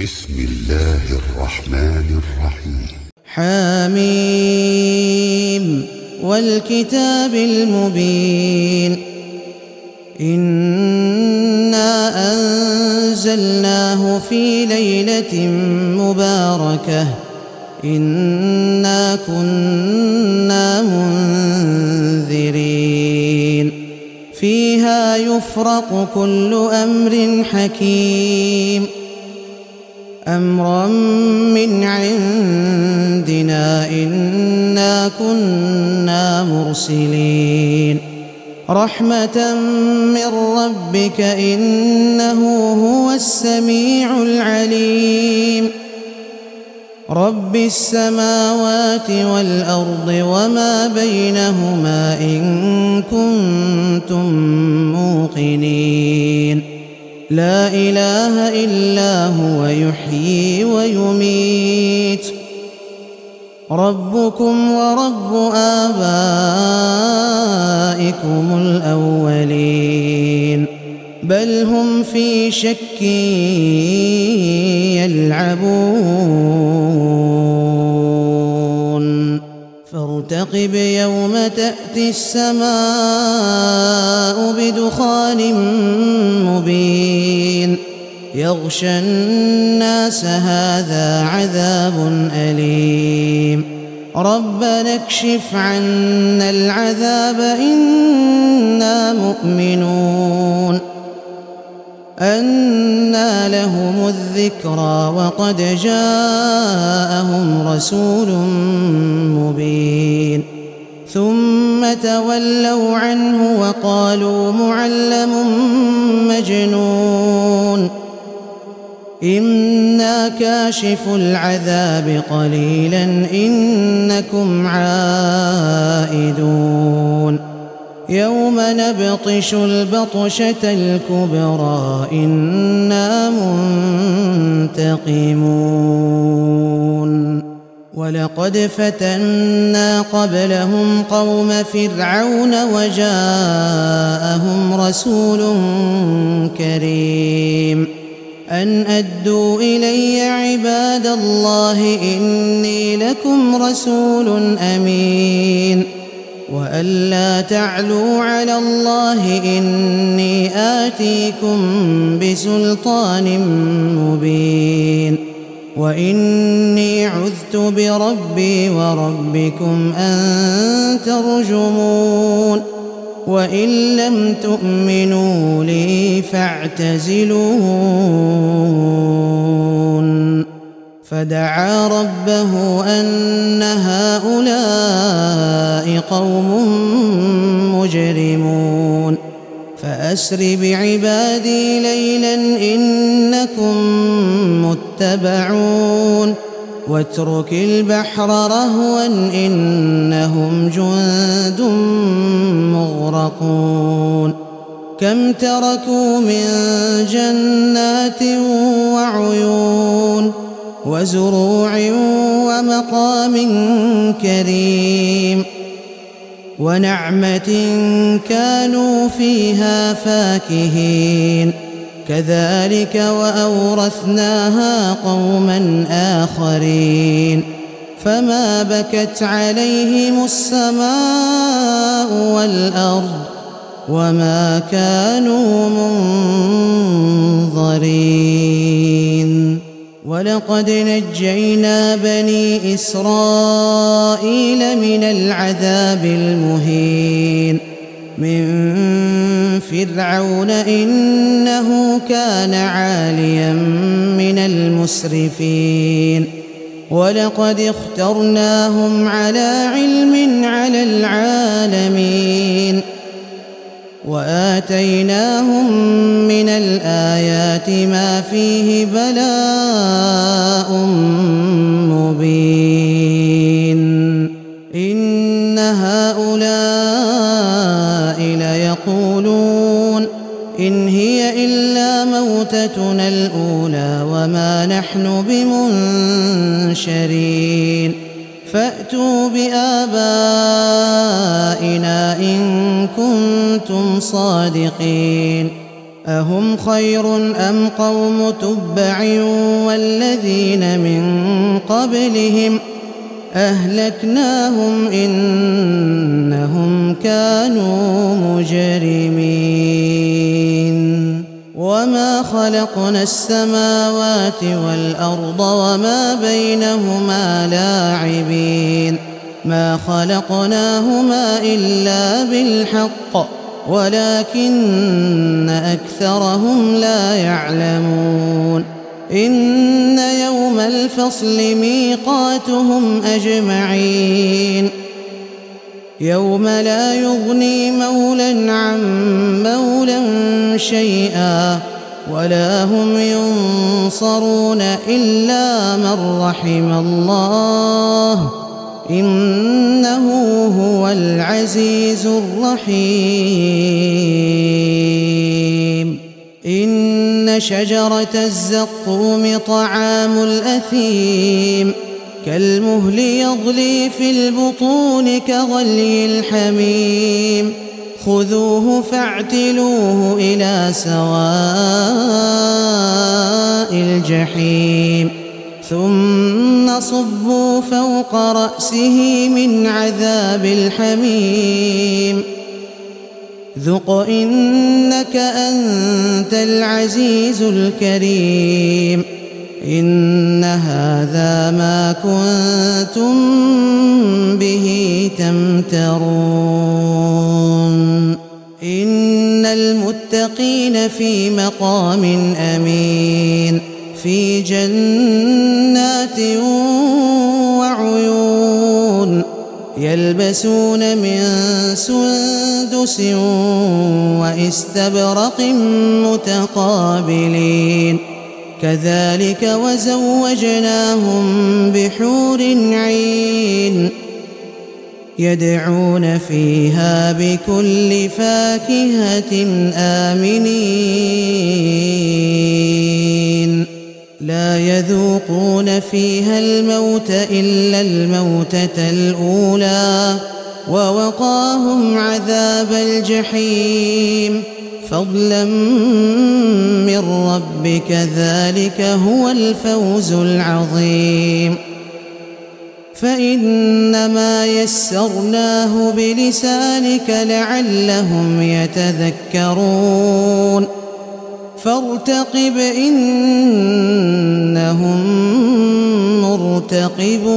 بسم الله الرحمن الرحيم. حميم والكتاب المبين. إنا أنزلناه في ليلة مباركة إنا كنا منذرين فيها يفرق كل أمر حكيم أمرا من عندنا إنا كنا مرسلين رحمة من ربك إنه هو السميع العليم رب السماوات والأرض وما بينهما إن كنتم موقنين لا إله إلا هو يحيي ويميت ربكم ورب آبائكم الأولين بل هم في شك يلعبون فارتقب يوم تأتي السماء بدخان مبين يغشى الناس هذا عذاب أليم ربنا اكشف عنا العذاب إنا مؤمنون أنى لهم الذكرى وقد جاءهم رسول مبين ثم تولوا عنه وقالوا معلم مجنون إنا كاشف العذاب قليلا إنكم عائدون يوم نبطش البطشة الكبرى إنا منتقمون ولقد فتنا قبلهم قوم فرعون وجاءهم رسول كريم أن أدوا إلي عباد الله إني لكم رسول أمين وأن لا تعلوا على الله إني آتيكم بسلطان مبين وإني عذت بربي وربكم أن ترجمون وإن لم تؤمنوا لي فاعتزلون فدعا ربه أن هؤلاء قوم مجرمون فأسر بعبادي ليلا إنكم متبعون واترك البحر رهوا إنهم جند مغرقون كم تركوا من جنات وعيون وزروع ومقام كريم ونعمة كانوا فيها فاكهين كذلك وأورثناها قوما آخرين فما بكت عليهم السماء والأرض وما كانوا منظرين ولقد نجينا بني إسرائيل من العذاب المهين من فرعون إنه كان عاليا من المسرفين ولقد اخترناهم على علم على العالمين وآتيناهم من الآيات ما فيه بلاء مبين إن هؤلاء ليقولون إن هي إلا موتتنا الأولى وما نحن بمنشرين فأتوا بآبائنا إن كنتم صادقين أهم خير أم قوم تبع والذين من قبلهم أهلكناهم إنهم كانوا مجرمين وما خلقنا السماوات والأرض وما بينهما لاعبين ما خلقناهما إلا بالحق ولكن أكثرهم لا يعلمون إن يوم الفصل ميقاتهم أجمعين يوم لا يغني مولى عن مولى شيئا ولا هم ينصرون إلا من رحم الله إنه هو العزيز الرحيم إن شجرة الزقوم طعام الأثيم كالمهل يغلي في البطون كغلي الحميم خذوه فاعتلوه إلى سواء الجحيم ثم صبوا فوق رأسه من عذاب الحميم ذق إنك أنت العزيز الكريم إن هذا ما كنتم به تمترون إن المتقين في مقام أمين في جنات وعيون يلبسون من سندس واستبرق متقابلين كذلك وزوجناهم بحور عين يدعون فيها بكل فاكهة آمنين لا يذوقون فيها الموت إلا الموتة الأولى ووقاهم عذاب الجحيم فضلا من ربك ذلك هو الفوز العظيم فإنما يسرناه بلسانك لعلهم يتذكرون فارتقب إنهم مرتقبون